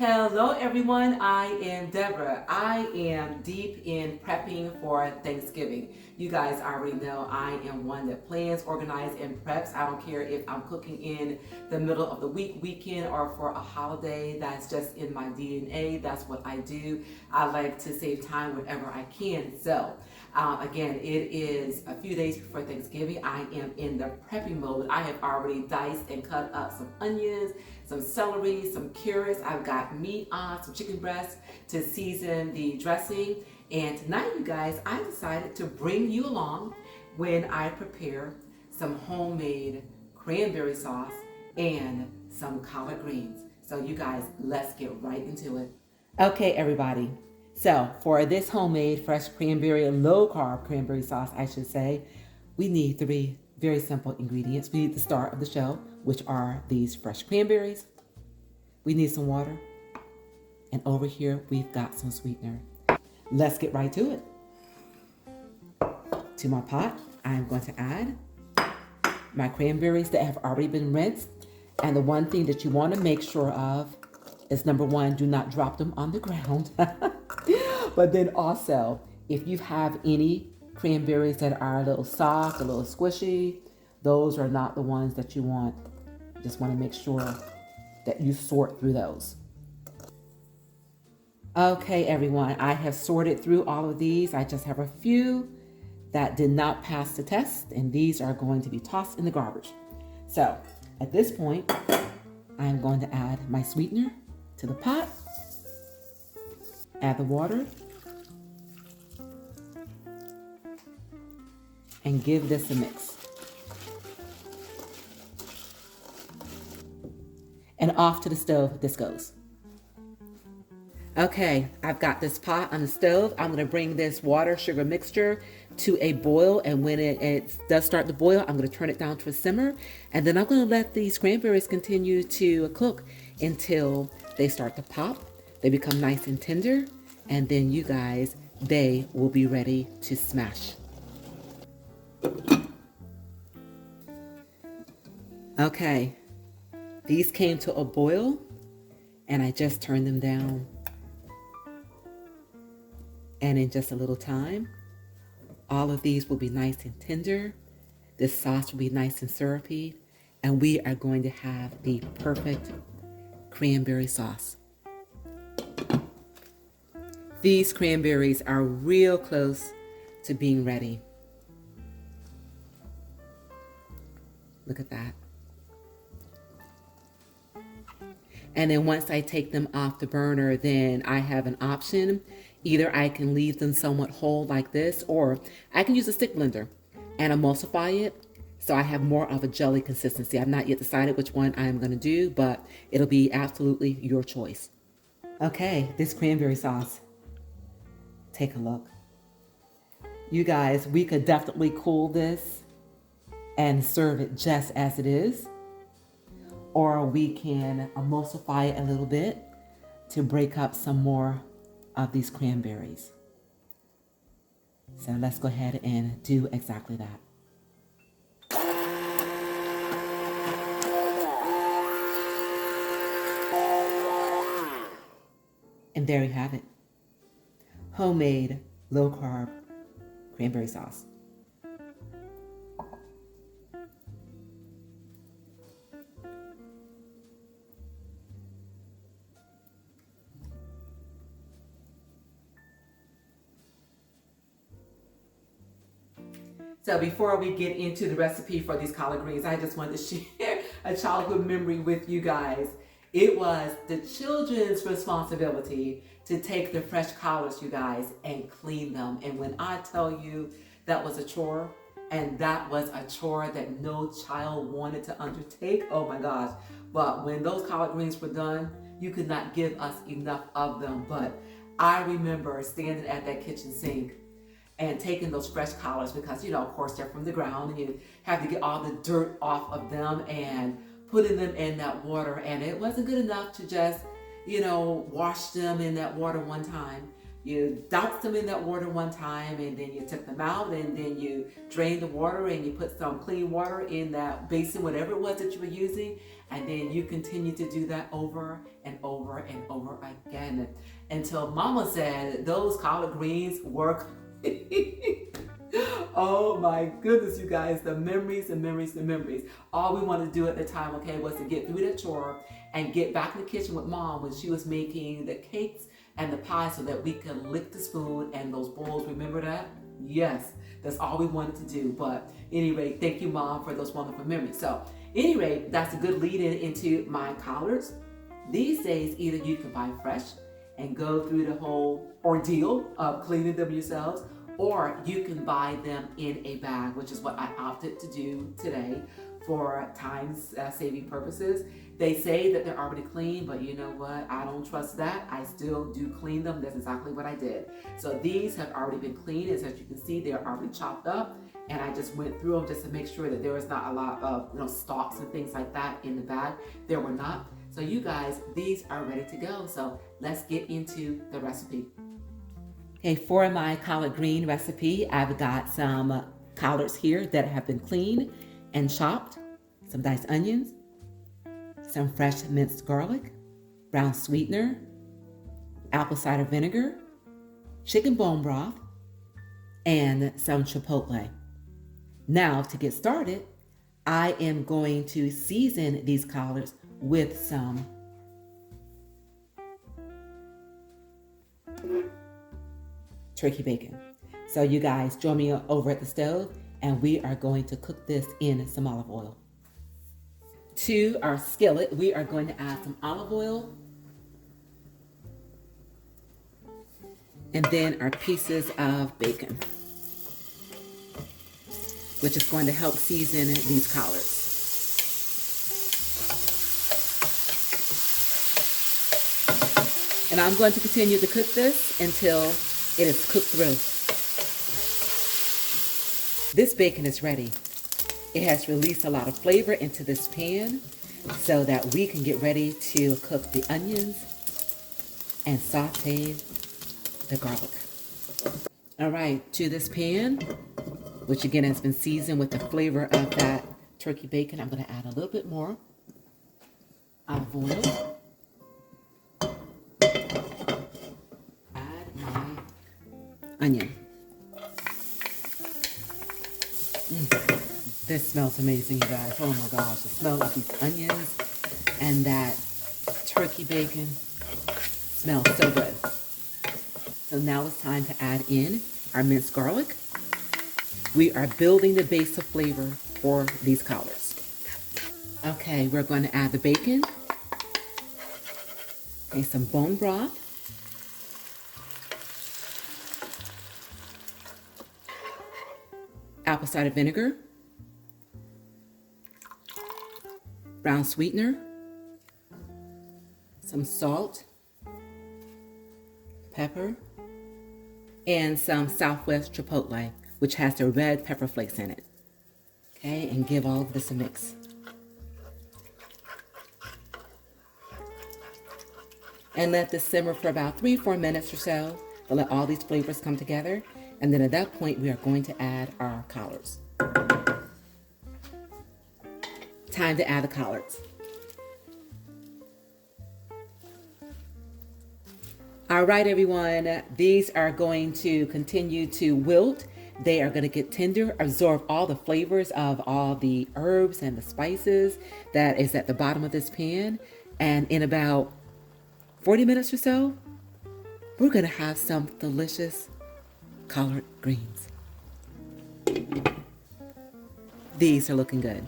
Hello everyone, I am Deborah. I am deep in prepping for Thanksgiving. You guys already know I am one that plans, organizes, and preps. I don't care if I'm cooking in the middle of the weekend, or for a holiday. That's just in my DNA. That's what I do. I like to save time whenever I can. So again, it is a few days before Thanksgiving. I am in the prepping mode. I have already diced and cut up some onions, some celery, some carrots. I've got meat on, some chicken breast to season the dressing. And tonight, you guys, I decided to bring you along when I prepare some homemade cranberry sauce and some collard greens. So you guys, let's get right into it. Okay, everybody. So for this homemade fresh cranberry, low carb cranberry sauce, I should say, we need three very simple ingredients. We need the star of the show, which are these fresh cranberries. We need some water. And over here, we've got some sweetener. Let's get right to it. To my pot, I'm going to add my cranberries that have already been rinsed. And the one thing that you want to make sure of is, number one, do not drop them on the ground. But then also, if you have any cranberries that are a little soft, a little squishy, those are not the ones that you want. You just want to make sure that you sort through those. Okay, everyone, I have sorted through all of these. I just have a few that did not pass the test, and these are going to be tossed in the garbage. So at this point, I'm going to add my sweetener to the pot, add the water, and give this a mix. And off to the stove this goes. Okay, I've got this pot on the stove. I'm gonna bring this water sugar mixture to a boil, and when it does start to boil, I'm gonna turn it down to a simmer, and then I'm gonna let these cranberries continue to cook until they start to pop. They become nice and tender, and then you guys, they will be ready to smash. Okay, these came to a boil, and I just turned them down. And in just a little time, all of these will be nice and tender. This sauce will be nice and syrupy, and we are going to have the perfect cranberry sauce. These cranberries are real close to being ready. Look at that. And then once I take them off the burner, then I have an option. Either I can leave them somewhat whole like this, or I can use a stick blender and emulsify it so I have more of a jelly consistency. I've not yet decided which one I'm going to do, but it'll be absolutely your choice. Okay, this cranberry sauce. Take a look. You guys, we could definitely cool this and serve it just as it is, or we can emulsify it a little bit to break up some more of these cranberries. So let's go ahead and do exactly that. And there you have it. Homemade, low-carb cranberry sauce. So before we get into the recipe for these collard greens, I just wanted to share a childhood memory with you guys. It was the children's responsibility to take the fresh collards, you guys, and clean them. And when I tell you that was a chore, and that was a chore that no child wanted to undertake, oh my gosh. But when those collard greens were done, you could not give us enough of them. But I remember standing at that kitchen sink and taking those fresh collards, because, you know, of course, they're from the ground, and you have to get all the dirt off of them, and putting them in that water. And it wasn't good enough to just, you know, wash them in that water one time. You doused them in that water one time, and then you took them out, and then you drained the water, and you put some clean water in that basin, whatever it was that you were using, and then you continue to do that over and over and over contentment until Mama said those collard greens work. Oh my goodness, you guys, the memories, the memories, the memories. All we wanted to do at the time, okay, was to get through that chore and get back in the kitchen with Mom when she was making the cakes and the pie so that we could lick the spoon and those bowls. Remember that? Yes, that's all we wanted to do. But anyway, thank you, Mom, for those wonderful memories. So anyway, that's a good lead in into my collards. These days, either you can buy fresh and go through the whole ordeal of cleaning them yourselves, or you can buy them in a bag, which is what I opted to do today for time saving purposes. They say that they're already clean, but you know what? I don't trust that. I still do clean them. That's exactly what I did. So these have already been cleaned. As you can see, they're already chopped up. And I just went through them just to make sure that there was not a lot of stalks and things like that in the bag. There were not. So you guys, these are ready to go. So let's get into the recipe. Okay, for my collard green recipe, I've got some collards here that have been cleaned and chopped, some diced onions, some fresh minced garlic, brown sweetener, apple cider vinegar, chicken bone broth, and some chipotle. Now, to get started, I am going to season these collards with some turkey bacon. So you guys join me over at the stove and we are going to cook this in some olive oil. To our skillet, we are going to add some olive oil and then our pieces of bacon, which is going to help season these collards. And I'm going to continue to cook this until it is cooked through. This bacon is ready. It has released a lot of flavor into this pan so that we can get ready to cook the onions and saute the garlic. All right, to this pan, which again has been seasoned with the flavor of that turkey bacon, I'm going to add a little bit more olive oil. Add my onion. This smells amazing, you guys. Oh my gosh, the smell of these onions and that turkey bacon smells so good. So now it's time to add in our minced garlic. We are building the base of flavor for these collards. Okay, we're going to add the bacon. Okay, some bone broth. Apple cider vinegar. Brown sweetener. Some salt. Pepper. And some Southwest Chipotle, which has the red pepper flakes in it. Okay, and give all of this a mix. And let this simmer for about 3-4 minutes or so to let all these flavors come together. And then at that point, we are going to add our collards. Time to add the collards. All right, everyone, these are going to continue to wilt. They are going to get tender, absorb all the flavors of all the herbs and the spices that is at the bottom of this pan. And in about 40 minutes or so, we're going to have some delicious collard greens. These are looking good.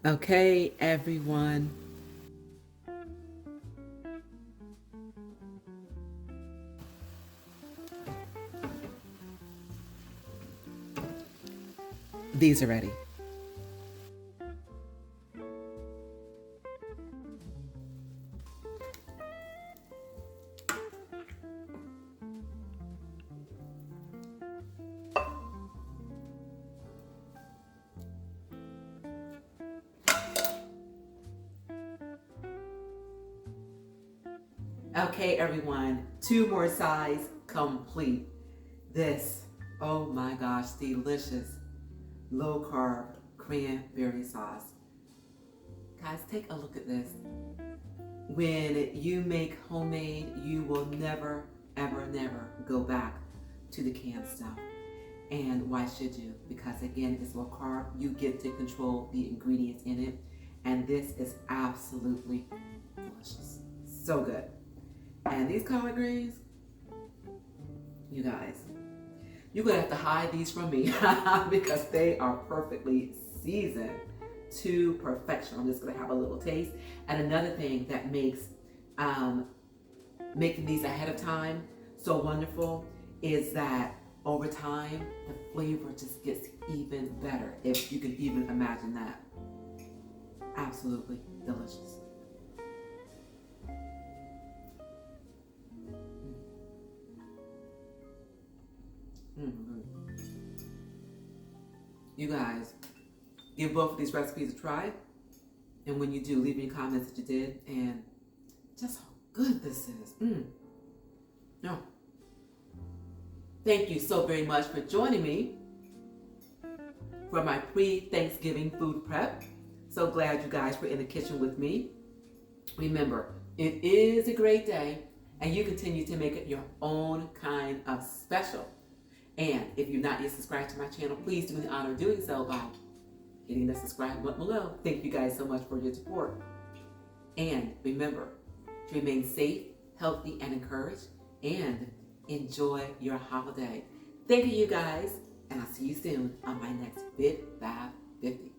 Okay, everyone. These are ready. Okay, everyone, 2 more sides complete. This, oh my gosh, delicious low carb cranberry sauce. Guys, take a look at this. When you make homemade, you will never, ever, never go back to the canned stuff. And why should you? Because again, it's low carb. You get to control the ingredients in it. And this is absolutely delicious. So good. And these collard greens, you guys, you're going to have to hide these from me because they are perfectly seasoned to perfection. I'm just going to have a little taste. And another thing that makes making these ahead of time so wonderful is that over time, the flavor just gets even better, if you can even imagine that. Absolutely delicious. You guys, give both of these recipes a try. And when you do, leave me comments that you did and just how good this is. No. Thank you so very much for joining me for my pre-Thanksgiving food prep. So glad you guys were in the kitchen with me. Remember, it is a great day and you continue to make it your own kind of special. And if you're not yet subscribed to my channel, please do me the honor of doing so by hitting the subscribe button below. Thank you guys so much for your support. And remember to remain safe, healthy, and encouraged, and enjoy your holiday. Thank you guys, and I'll see you soon on my next Bit 550.